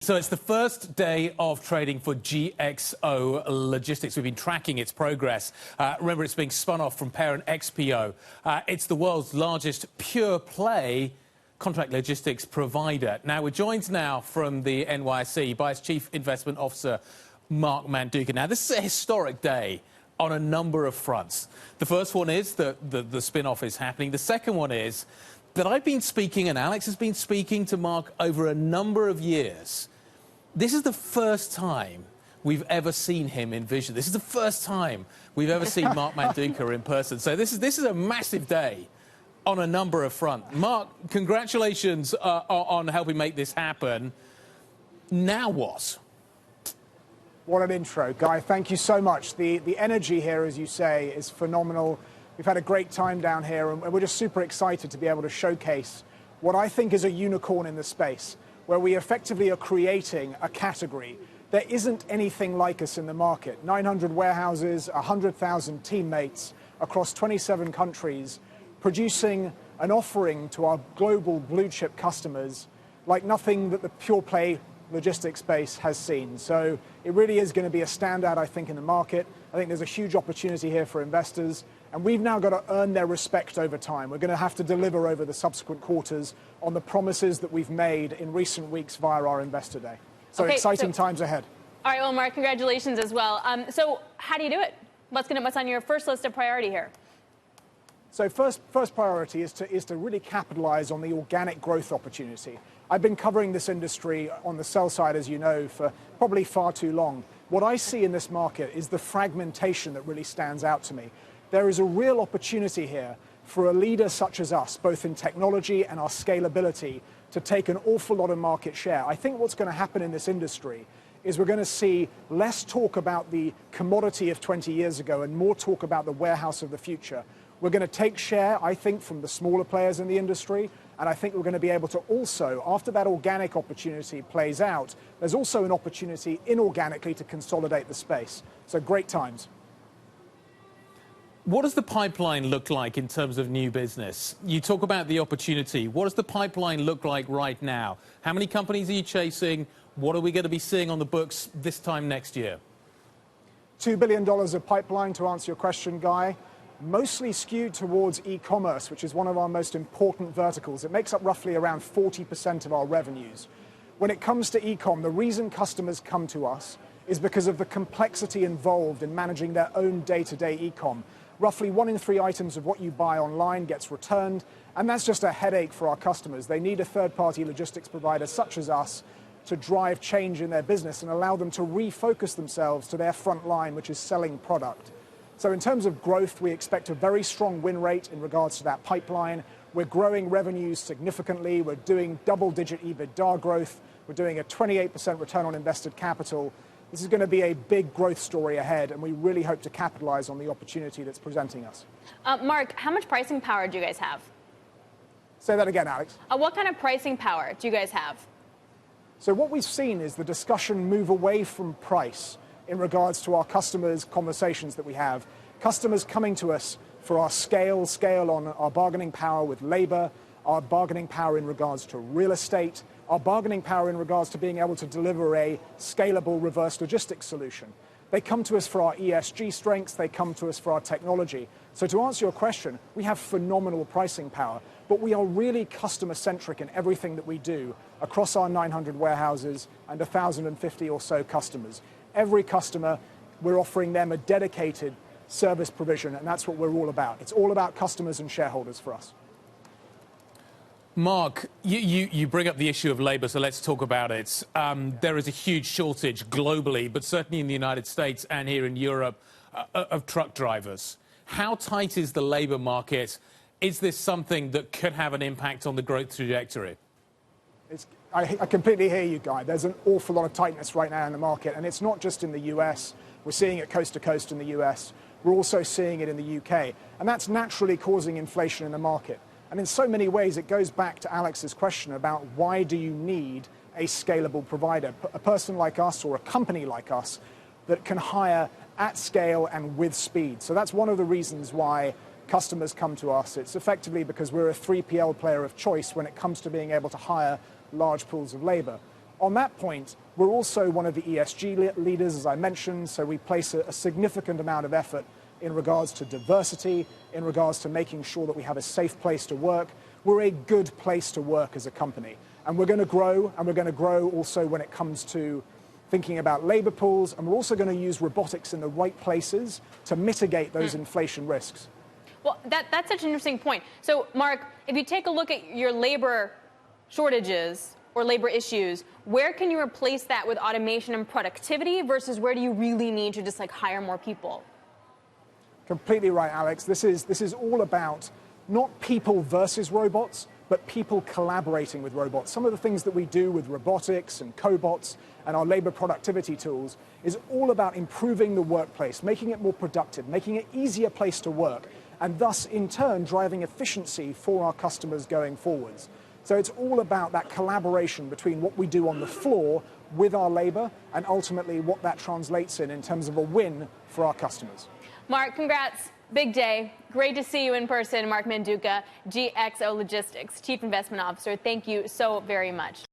So it's the first day of trading for GXO Logistics. We've been tracking its progress. Remember, it's being spun off from parent XPO. It's the world's largest pure-play contract logistics provider. Now, we're joined now from the NYSE by its Chief Investment Officer, Mark Manduca. Now, this is a historic day on a number of fronts. The first one is that the spin-off is happening. The second one is that I've been speaking, and Alex has been speaking to Mark over a number of years. This is the first time we've ever seen him in vision. This is the first time we've ever seen Mark Manduca in person. So this is a massive day on a number of fronts. Mark, congratulations on helping make this happen. Now what? What an intro, Guy. Thank you so much. The energy here, as you say, is phenomenal. We've had a great time down here, and we're just super excited to be able to showcase what I think is a unicorn in the space, where we effectively are creating a category. There isn't anything like us in the market. 900 warehouses, 100,000 teammates across 27 countries, producing an offering to our global blue chip customers like nothing that the pure play logistics space has seen. So it really is going to be a standout, I think, in the market. I think there's a huge opportunity here for investors, and we've now got to earn their respect over time. We're going to have to deliver over the subsequent quarters on the promises that we've made in recent weeks via our Investor Day. So exciting times ahead. All right, well, Mark, congratulations as well. So how do you do it? What's on your first list of priority here? So first priority is to really capitalize on the organic growth opportunity. I've been covering this industry on the sell side, as you know, for probably far too long. What I see in this market is the fragmentation that really stands out to me. There is a real opportunity here for a leader such as us, both in technology and our scalability, to take an awful lot of market share. I think what's going to happen in this industry is we're going to see less talk about the commodity of 20 years ago and more talk about the warehouse of the future. We're going to take share, I think, from the smaller players in the industry, and I think we're going to be able to also, after that organic opportunity plays out, there's also an opportunity inorganically to consolidate the space. So great times. What does the pipeline look like in terms of new business? You talk about the opportunity. What does the pipeline look like right now? How many companies are you chasing? What are we going to be seeing on the books this time next year? $2 billion of pipeline, to answer your question, Guy. Mostly skewed towards e-commerce, which is one of our most important verticals. It makes up roughly around 40% of our revenues. When it comes to e-com, the reason customers come to us is because of the complexity involved in managing their own day-to-day e-com. Roughly 1 in 3 items of what you buy online gets returned, and that's just a headache for our customers. They need a third-party logistics provider such as us to drive change in their business and allow them to refocus themselves to their front line, which is selling product. So in terms of growth, we expect a very strong win rate in regards to that pipeline. We're growing revenues significantly. We're doing double-digit EBITDA growth. We're doing a 28% return on invested capital. This is going to be a big growth story ahead, and we really hope to capitalize on the opportunity that's presenting us. Mark, how much pricing power do you guys have? Say that again, Alex. What kind of pricing power do you guys have? So what we've seen is the discussion move away from price in regards to our customers' conversations that we have. Customers coming to us for our scale on our bargaining power with labor, our bargaining power in regards to real estate, our bargaining power in regards to being able to deliver a scalable reverse logistics solution. They come to us for our ESG strengths, they come to us for our technology. So to answer your question, we have phenomenal pricing power, but we are really customer-centric in everything that we do across our 900 warehouses and 1,050 or so customers. Every customer, we're offering them a dedicated service provision, and that's what we're all about. It's all about customers and shareholders for us. Mark, you bring up the issue of labor, so let's talk about it. There is a huge shortage globally, but certainly in the United States and here in Europe, of truck drivers. How tight is the labor market? Is this something that could have an impact on the growth trajectory? I completely hear you, Guy. There's an awful lot of tightness right now in the market, and it's not just in the US. We're seeing it coast to coast in the US. We're also seeing it in the UK, and that's naturally causing inflation in the market. And in so many ways, it goes back to Alex's question about why do you need a scalable provider, a person like us or a company like us that can hire at scale and with speed. So that's one of the reasons why customers come to us. It's effectively because we're a 3PL player of choice when it comes to being able to hire large pools of labor. On that point, we're also one of the ESG leaders, as I mentioned, so we place a significant amount of effort in regards to diversity, in regards to making sure that we have a safe place to work. We're a good place to work as a company. And we're going to grow, and we're going to grow also when it comes to thinking about labor pools, and we're also going to use robotics in the right places to mitigate those inflation risks. Well, that's such an interesting point. So, Mark, if you take a look at your labor shortages or labor issues, where can you replace that with automation and productivity versus where do you really need to just like hire more people? Completely right, Alex. This is all about not people versus robots, but people collaborating with robots. Some of the things that we do with robotics and cobots and our labor productivity tools is all about improving the workplace, making it more productive, making it an easier place to work, and thus, in turn, driving efficiency for our customers going forwards. So it's all about that collaboration between what we do on the floor with our labor and ultimately what that translates in terms of a win for our customers. Mark, congrats. Big day. Great to see you in person. Mark Manduca, GXO Logistics, Chief Investment Officer. Thank you so very much.